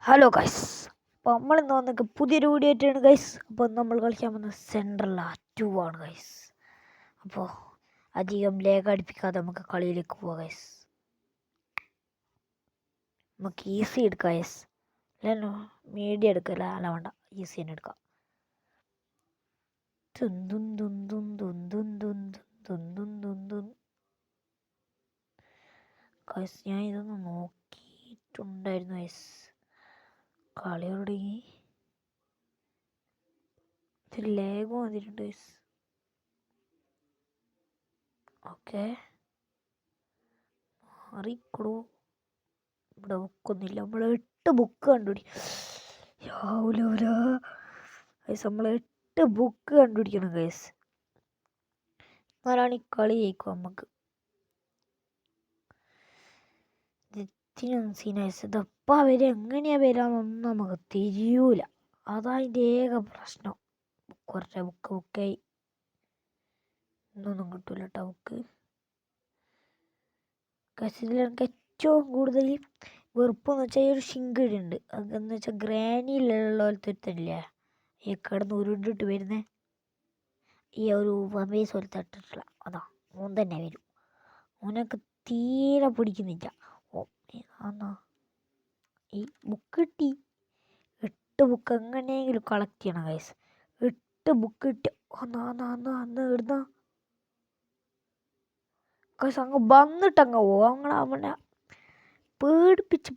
Hello guys, അപ്പോൾ നമ്മളിന്ന് വന്നൊക്കെ പുതിയൊരു വീഡിയോ ആയിട്ടാണ് ഗൈസ്. അപ്പോൾ നമ്മൾ കളിക്കാൻ വന്ന സെൻട്രൽ 2 ആണ് ഗൈസ്. അപ്പോൾ അധികം ലേഖ അടുപ്പിക്കാതെ നമുക്ക് കളിയിലേക്ക് പോവാം ഗൈസ്. നമുക്ക് ഈസി എടുക്കാം ഗൈസ്. അല്ല മീഡിയം എടുക്കല്ല, അല്ല വേണ്ട, ഈസി തന്നെ എടുക്കാം. ഗൈസ് ഞാൻ ഇതൊന്ന് നോക്കിയിട്ടുണ്ടായിരുന്നു ഗൈസ്. കളി തുടങ്ങി, ഇത്തിരി ലേഗ് വന്നിട്ടുണ്ട് ഗൈസ്. ഓക്കെ, മാറിക്കൊടു. ഇവിടെ ബുക്കൊന്നുമില്ല. നമ്മൾ 8 ബുക്ക് കണ്ടുപിടിക്കും. ഗൈസ് നമ്മൾ 8 ബുക്ക് കണ്ടുപിടിക്കണം ഗൈസ്. എന്നാലാണ് ഈ കളി ജയിക്കും നമുക്ക്. ഇതപ്പം അവരെങ്ങനെയാ വരാന്നൊന്നും നമുക്ക് തിരിയൂല. അതാ അതിൻ്റെ ഏക പ്രശ്നം. കുറച്ച് ബുക്കായി ഇന്നൊന്നും കിട്ടൂല കേട്ടോ ബുക്ക്. ഇതിൽ എനിക്ക് ഏറ്റവും കൂടുതൽ വെറുപ്പെന്ന് വെച്ചാൽ ഒരു ഷിങ്കടി ഉണ്ട്. അതെന്ന് വെച്ചാൽ ഗ്രാനിയിലുള്ള പോലത്തെ ഒരുത്തല്ലേ, ഈ കിടന്ന് ഉരുണ്ടിട്ട് വരുന്നേ, ഈ ഒരു വമേസ് പോലത്തെ ഇട്ടിട്ടുള്ള അതാ ഓൻ തന്നെ വരും. ഓനൊക്കെ തീരെ പിടിക്കുന്നില്ല. എന്നാ ഈ ബുക്ക് കിട്ടി. 8 ബുക്ക് എങ്ങനെയെങ്കിലും കളക്ട് ചെയ്യണം ഗൈസ്. 8 ബുക്ക് കിട്ടി. അന്ന് ഇടുന്ന ഗൈസ് അങ്ങ് വന്നിട്ടങ്ങ് പോവും. അവനെ പേടിപ്പിച്ച്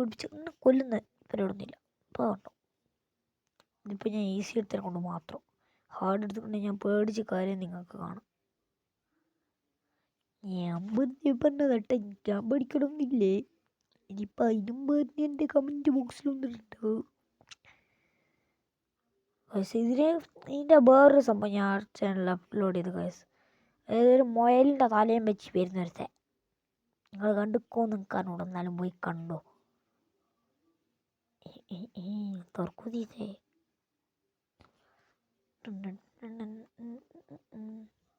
ഒന്നും കൊല്ലുന്ന പരിപാടിയൊന്നുമില്ല. ഇപ്പോൾ കണ്ടോ, ഇതിപ്പോൾ ഞാൻ ഈസി എടുത്തതിനെ കൊണ്ട് മാത്രം. ഹാർഡ് എടുത്തുകൊണ്ട് ഞാൻ പേടിച്ച കാര്യം നിങ്ങൾക്ക് കാണാം. ഞാൻ പറഞ്ഞതട്ടെ, ഞാൻ പേടിക്കണമെന്നില്ലേ. ഇനിയിപ്പോൾ അതിനും പറഞ്ഞ് എൻ്റെ കമൻറ്റ് ബോക്സിലൊന്നിട്ടുണ്ടോ ഗൈസ്. ഇതിൻ്റെ വേറൊരു സംഭവം ഞാൻ ചാനലിൽ അപ്ലോഡ് ചെയ്തു ഗൈസ്. അതായത് ഒരു മുയലിൻ്റെ തലയും വെച്ച് വരുന്നൊരുത്തെ. നിങ്ങൾ കണ്ടിക്കോ നിൽക്കാനോട്, എന്നാലും പോയി കണ്ടോ. തുറക്കുതീസേ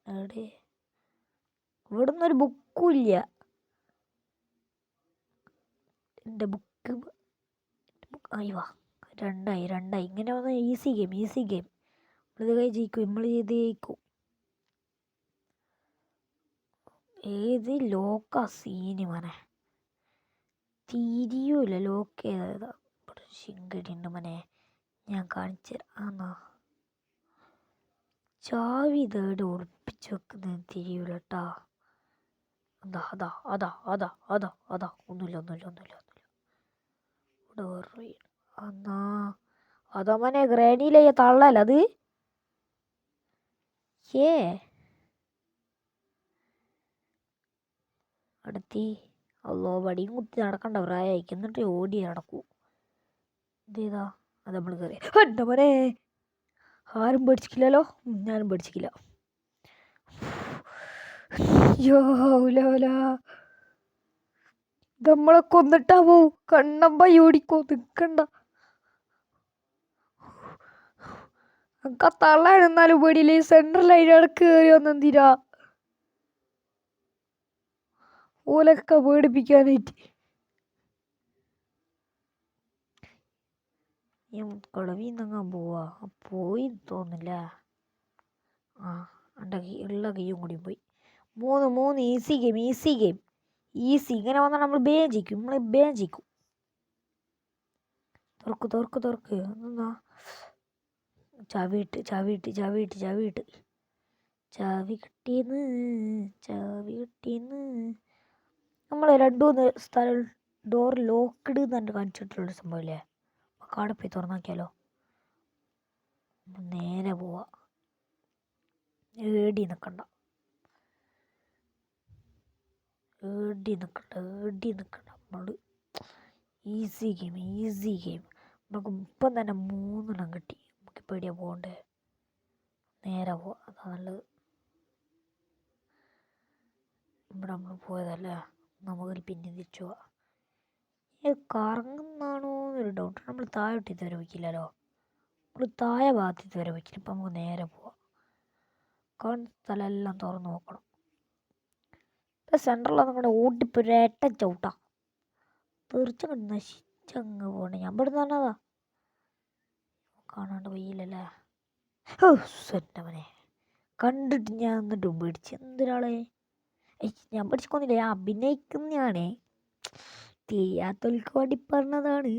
എവിടെ? ഇവിടുന്ന് ഒരു ബുക്കും ഇല്ല. എൻ്റെ ബുക്ക് അയ്യോ, രണ്ടായി. ഇങ്ങനെ വന്ന ഈസി ഗെയിം. നമ്മളിത് കൈ ജയിക്കും. നമ്മൾ ഇത് ജയിക്കും. ഏത് ലോക്കാ സീന് മനെ തിരിയൂല. ലോക്ക് ചെയ്താ ശിങ്കടി ഉണ്ട് മനെ. ഞാൻ കാണിച്ചു തരാം. ചാവി ഇതേടെ ഉറപ്പിച്ച് വെക്കുന്നത് തിരിയൂല കേട്ടാ. അതാ ഒന്നുമില്ല. ഇവിടെ വേറെ അതാ മനെ ഗ്രാനിയിലെ തള്ളല്ല അത്. അടുത്തി അല്ലോ വടിയും കുത്തി നടക്കണ്ട പ്രായമായിരിക്കും. എന്നിട്ട് ഓടി നടക്കൂ. ഇതേതാ? അത് നമ്മൾ കയറി. എൻ്റെ മോനെ, ആരും പേടിച്ചിക്കില്ലല്ലോ. ഞാനും പേടിച്ചിക്കില്ല. നമ്മളെ കൊന്നിട്ടാ പോവും. കണ്ണമ്പ ഓടിക്കോ, നിൽക്കണ്ട. നമുക്ക് ആ തള്ളാനെന്നാലും പേടിയില്ലേ. സെൻട്രൽ അതിനടക്ക് കയറി വന്നെന്തിരാ ഓലൊക്കെ പേടിപ്പിക്കാനായിട്ട്. കളവിന്നങ്ങാൻ പോവാ. പോയി തോന്നില്ല. ഉള്ള കയ്യും കൂടി പോയി. 3 ഈസി ഗെയിം. ഇങ്ങനെ വന്നാൽ നമ്മൾ ബേജിക്കും. തുറക്ക്. എന്നാ ചാവി കിട്ടിയെന്ന്. നമ്മൾ 2-3 സ്ഥലം ഡോർ ലോക്ക്ഡ് എന്ന് കാണിച്ചിട്ടുള്ള സംഭവമില്ലേ, അവിടെ പോയി തുറന്നാക്കിയാലോ. നേരെ പോവാ. ഏടി നിൽക്കണ്ട. നമ്മൾ ഈസി ഗെയിം. നമുക്ക് ഇപ്പം തന്നെ 3 കിട്ടി. നമുക്ക് പേടിയാ പോകണ്ടേ. നേരെ പോവാ, അതാ നല്ലത്. ഇവിടെ നമ്മൾ പോയതല്ലേ, നമുക്ക് പിന്നെ തിരിച്ചു പോവാം. കറങ്ങുന്നാണോ എന്നൊരു ഡൗട്ട്. നമ്മൾ താഴോട്ട് ഇതുവരെ വയ്ക്കില്ലല്ലോ. നമ്മൾ താഴെ ഭാഗത്ത് ഇതുവരെ വയ്ക്കില്ല. ഇപ്പം നമുക്ക് നേരെ പോവാം. കാണുന്ന സ്ഥലമെല്ലാം തുറന്ന് നോക്കണം. ഇപ്പം സെൻട്രലൊന്നും കൂടെ ഓടിപ്പൊരേട്ട ചവിട്ടാം. തീർച്ചയായിട്ടും ചങ്ങ് പോണേ ഞാൻ ഇവിടെ പറഞ്ഞതാ കാണാണ്ട് പോയില്ലല്ലേ. എൻ്റെ മോനെ കണ്ടിട്ട് ഞാൻ എന്നിട്ട് പിടിച്ച് എന്തിനാളെ ഞാൻ പഠിച്ചിക്കൊന്നില്ല. ഞാൻ അഭിനയിക്കുന്നതാണേ, ചെയ്യാത്തവർക്ക് വേണ്ടി പറഞ്ഞതാണ്.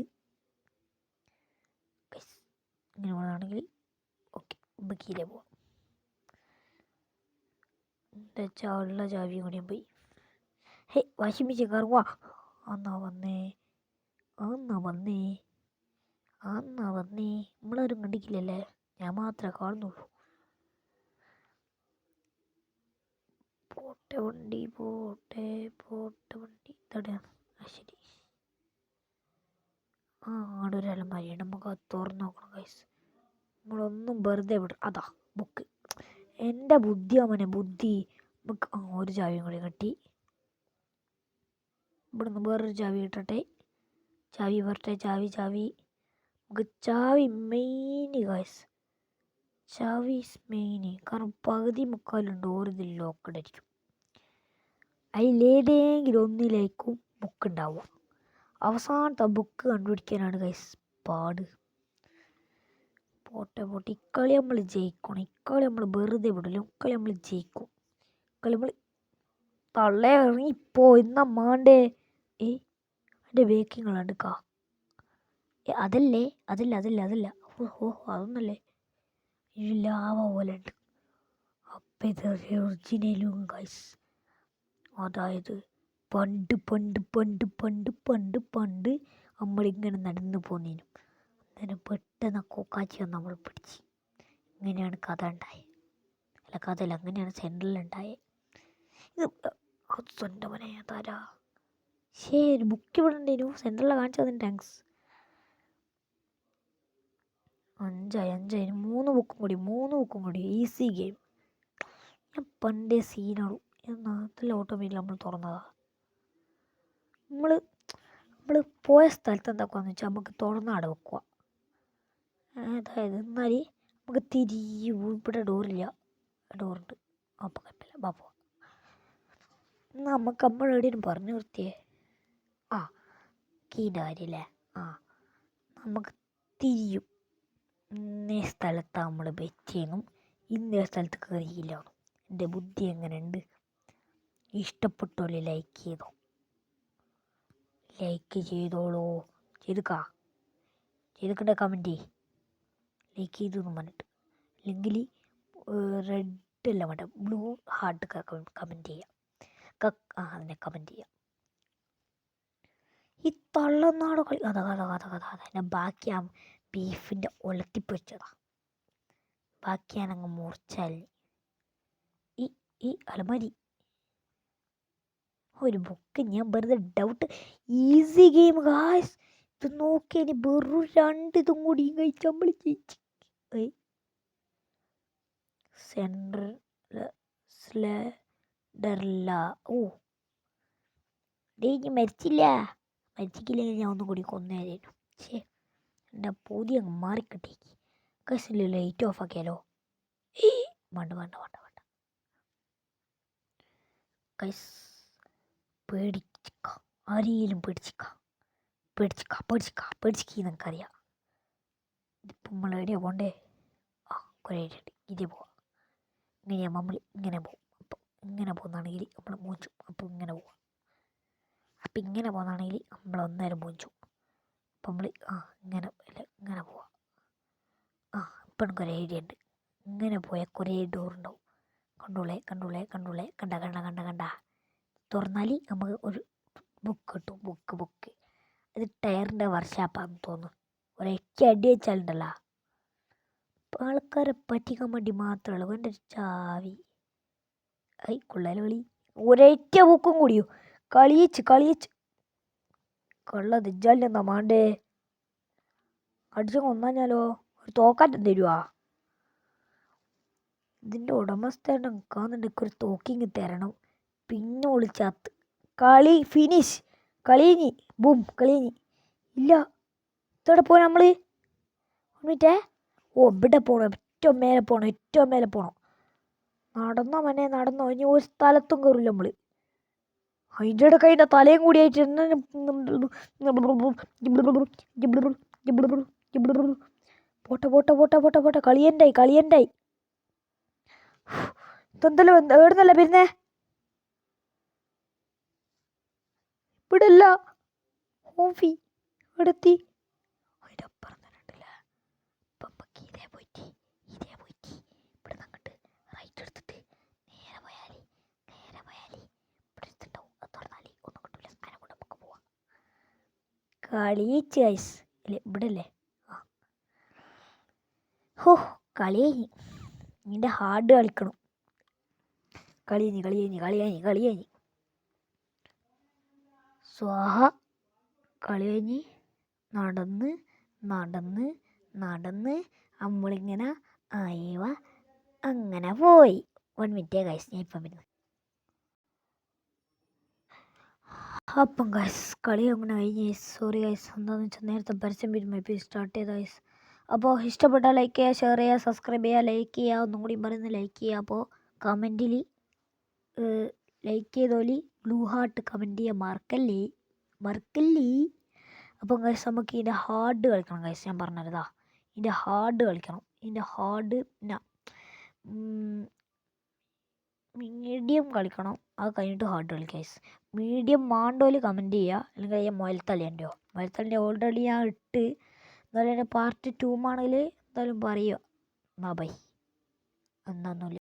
ഇങ്ങനെ പോകണമെങ്കിൽ ഓക്കെ ബക്കീലേ പോവാം. എൻ്റെ ഉള്ള ചാവിയും കൂടിയും പോയി. ഹേ വാഷിംഗ് മെഷീൻ കറങ്ങുവാ. അന്നാ വന്നേ നമ്മളാരും കണ്ടിക്കില്ലല്ലേ, ഞാൻ മാത്രമേ കാണുന്നുള്ളൂ. പോട്ടെ വണ്ടി തടയാണ്. ശരി അവിടെ ഒരു അലമാരിയുണ്ട്, നമുക്ക് അത് തുറന്ന് നോക്കണം ഗൈസ്. നമ്മളൊന്നും വെറുതെ വിടും. അതാ ബുക്ക്. എൻ്റെ ബുദ്ധി ബുദ്ധി. നമുക്ക് ഒരു ചാവിയും കൂടി കെട്ടി. ഇവിടുന്ന് വേറൊരു ചാവി കിട്ടട്ടെ. ചാവി വരട്ടെ. ചാവി നമുക്ക് ചാവി മെയിൻ ഗൈസ്. ചാവി മെയിൻ. കാരണം പകുതി മുക്കാലും ഡോർ ഇതിൽ ലോക്കഡ് ആയിരിക്കും. അതിലേതെങ്കിലും ഒന്നിലേക്കും ബുക്ക് ഉണ്ടാവുക. അവസാനത്തെ ബുക്ക് കണ്ടുപിടിക്കാനാണ് ഗൈസ് പാട്. പോട്ടെ ഇക്കളി നമ്മൾ ജയിക്കണം. ഇക്കളി നമ്മൾ വെറുതെ വിടില്ല. ഇക്കളി നമ്മൾ ജയിക്കും. ഇക്കളി നമ്മൾ തള്ളേ ഇറങ്ങിപ്പോ ഇന്നാ മാണ്ടേ. അതിൻ്റെ ബേക്കിങ്ങൾ എടുക്കാം. അതല്ല അതൊന്നല്ലേ. ലാവ പോലെ ഉണ്ട്. അപ്പം ഇത് ഒറിജിനലും ഗൈസ്. അതായത് പണ്ട് നമ്മളിങ്ങനെ നടന്നു പോന്നേനും അന്നേരം പെട്ടെന്ന് കോക്കാച്ചി വന്ന് നമ്മൾ പിടിച്ച്. ഇങ്ങനെയാണ് കഥ ഉണ്ടായത്. അല്ല കഥയല്ല, അങ്ങനെയാണ് സെൻട്രലുണ്ടായത്. ഇത് എൻ്റെ മോനെ താരാ. ഒരു ബുക്ക് ഇവിടെ ഉണ്ടേനു. സെൻട്രലിൽ കാണിച്ചതിന് താങ്ക്സ്. 5 3 ബുക്കും കൂടി ഈസി ഗെയിം. ഞാൻ പണ്ടേ സീനാണു. നാട്ടിലെ ഓട്ടോമേറ്റിൽ നമ്മൾ തുറന്നതാ. നമ്മൾ പോയ സ്ഥലത്ത് എന്താക്കുവാന്ന് വെച്ചാൽ നമുക്ക് തുറന്നാടെ വെക്കുക. അതായത് എന്നാൽ നമുക്ക് ഇവിടെ ഡോറില്ല. ഡോറുണ്ട്. അപ്പം കുഴപ്പമില്ല. ബാപ്പ നമുക്ക് നമ്മളെവിടെയും പറഞ്ഞു നിർത്തിയേ. കീൻ്റെ കാര്യമല്ലേ. നമുക്ക് തിരിയും. ഇന്നേ സ്ഥലത്താണ് നമ്മൾ വെച്ചെന്നും ഇന്നേ സ്ഥലത്ത് കയറിയില്ല. എൻ്റെ ബുദ്ധി എങ്ങനെയുണ്ട്? ഇഷ്ടപ്പെട്ടോളൂ ലൈക്ക് ചെയ്തോളൂ. ചെയ്തിക്കണ്ടേ കമൻറ്റ് ലൈക്ക് ചെയ്തെന്ന് പറഞ്ഞിട്ട്. അല്ലെങ്കിൽ റെഡ് അല്ല വേണ്ട, ബ്ലൂ ഹാർട്ട് കമൻറ്റ് ചെയ്യാം. അതിനെ കമൻറ്റ് ചെയ്യാം. ഈ തള്ളനാടോ കളി കഥ ഞാൻ ബാക്കി ആ ബീഫിൻ്റെ ഒലത്തിപ്പൊരിച്ചതാ. ബാക്കി ഞാനങ്ങ് മുറിച്ചാൽ ഈ അലമാരി ഒരു ബുക്ക്. ഞാൻ വെറുതെ ഡൗട്ട്. Easy game guys. ഇത് നോക്കിയാൽ വെറും 2 ഇതും കൂടി കഴിച്ച് നമ്മൾ ജയിച്ച്. മരിച്ചില്ലെങ്കിൽ ഞാൻ ഒന്നും കൂടി കൊന്നേരായിരുന്നു. എൻ്റെ പൂതി അങ്ങ് മാറിക്കിട്ടേക്ക്. കസില് ലൈറ്റ് ഓഫ് ആക്കിയാലോ? വേണ്ട കൈസ് പേടിച്ചിക്ക. ആരെയും പേടിച്ചിക്ക് നിനക്കറിയാം. ഇതിപ്പോൾ നമ്മൾ എവിടെയാണ് പോകണ്ടേ? കുറേ ഉണ്ട്. ഇതേ പോവാം. ഇങ്ങനെയാകുമ്പോൾ നമ്മൾ ഇങ്ങനെ പോകും. അപ്പം ഇങ്ങനെ പോകുന്നതാണെങ്കിൽ നമ്മൾ മൂഞ്ചും. അപ്പം ഇങ്ങനെ പോവാം. അപ്പം ഇങ്ങനെ പോകുന്നതാണെങ്കിൽ നമ്മൾ ഒന്നേരം മൂഞ്ചും. അപ്പം നമ്മൾ ഇങ്ങനെ പോവാം. ഇപ്പം എനിക്കൊരു ഐഡിയ ഉണ്ട്. ഇങ്ങനെ പോയാൽ കുറേ ഡോറുണ്ടാവും. കണ്ട തുറന്നാൽ നമുക്ക് ഒരു ബുക്ക് കിട്ടും. ബുക്ക് അത് ടയറിൻ്റെ വർക്ക്ഷോപ്പാണെന്ന് തോന്നുന്നു. ഒരൊക്കെ അടി വെച്ചാലുണ്ടല്ലോ. അപ്പം ആൾക്കാരെ പറ്റിക്കാൻ വേണ്ടി മാത്രമേ ഉള്ളൂ. എൻ്റെ ഒരു ചാവി കൊള്ളാല കളി. ഒരൊറ്റ ബുക്കും കൂടിയോ കളിയിച്ച് കൊള്ള ദിജാലിൻ്റെ എന്നാ മാണ്ടേ. അടിച്ചു കൊന്നാഞ്ഞാലോ? ഒരു തോക്കാറ്റം തരുവാ? ഇതിൻ്റെ ഉടമസ്ഥയുടെ നിൽക്കാന്നുണ്ടെങ്കിൽ ഒരു തോക്കിങ് തരണം. പിന്നെ ഒളിച്ചാത്ത് കളി ഫിനിഷ്. കളിഞ്ഞി ബൂം കളിഞ്ഞി. ഇല്ല ഇതോടെ പോയി നമ്മൾ വന്നിട്ടേ. ഇവിടെ പോകണം. ഏറ്റവും മേലെ പോകണം. നടന്നോ ഇനി ഒരു സ്ഥലത്തും കയറില്ല നമ്മൾ. അതിൻ്റെ ഇടയ്ക്ക് അതിൻ്റെ തലയും കൂടിയായിട്ട് പോട്ടെ പോട്ടെ പോട്ടെ പോട്ടെ പോട്ടെ കളിയണ്ടായി കളിയണ്ടായി. ഇതെന്തല്ലോ എവിടുന്നല്ല വരുന്നേ? ഇവിടെ അല്ല ഓഫി ഇവിടെ എത്തി. അതിൻ്റെ അപ്പുറം തന്നെ ഉണ്ടല്ലേ. പപ്പക്ക് ഇതേ പോയിട്ട് ഇവിടെ നിന്ന് അങ്ങോട്ട് റൈറ്റ് എടുത്തിട്ട് നേരെ പോയാൽ ഇവിടെ എടുത്തിട്ടുണ്ടാവും. അത് തുറന്നാൽ ഒന്നും കിട്ടില്ല. അതിനെ കൊണ്ട് നമുക്ക് പോവാം. കളിയിച്ച് ഗൈസ് അല്ലേ ഇവിടെ അല്ലേ? ആ ഹോ കളി കഴിഞ്ഞ്. നിൻ്റെ ഹാർഡ് കളിക്കണം. കളി കഴിഞ്ഞ് സ്വാഹ. കളി കഴിഞ്ഞ് നടന്ന് നമ്മളിങ്ങനെ ആയവ അങ്ങനെ പോയി. 1 മിനിറ്റ് ഗൈസ്, ഞാൻ ഇപ്പം വരുന്നത്. അപ്പം ഗൈസ് കളി അങ്ങനെ കഴിഞ്ഞ്. സോറി ഗൈസ്, എന്താണെന്ന് വെച്ചാൽ നേരത്തെ പരസ്യം വരുമ്പോൾ ഇപ്പോൾ സ്റ്റാർട്ട് ചെയ്ത ഗൈസ്. അപ്പോൾ ഇഷ്ടപ്പെട്ടാൽ ലൈക്ക് ചെയ്യുക, ഷെയർ ചെയ്യുക, സബ്സ്ക്രൈബ് ചെയ്യുക, ലൈക്ക് ചെയ്യുക. ഒന്നും കൂടി പറയുന്നത് ലൈക്ക് ചെയ്യുക. അപ്പോൾ കമൻറ്റിൽ ലൈക്ക് ചെയ്തോലി ബ്ലൂ ഹാർട്ട് കമൻറ്റ് ചെയ്യാൻ മറക്കല്ലേ. അപ്പം ഗൈസ് നമുക്ക് ഇതിൻ്റെ ഹാർഡ് കളിക്കണം ഗൈസ്. ഞാൻ പറഞ്ഞതാ ഇതിൻ്റെ ഹാർഡ് കളിക്കണം. ഇതിൻ്റെ ഹാർഡ് പിന്നെ മീഡിയം കളിക്കണം. അത് കഴിഞ്ഞിട്ട് ഹാർഡ് കളിക്കാം ഗൈസ്. മീഡിയം മാണ്ടോല് കമൻറ്റ് ചെയ്യുക. അല്ലെങ്കിൽ ഞാൻ മുയൽത്തല്ലിൻ്റെ ഓൾറെഡി ഞാൻ ഇട്ട്. എന്തായാലും എൻ്റെ പാർട്ട് 2 ആണെങ്കിൽ എന്തായാലും പറയുക. ബൈ. എന്താണെന്നില്ല.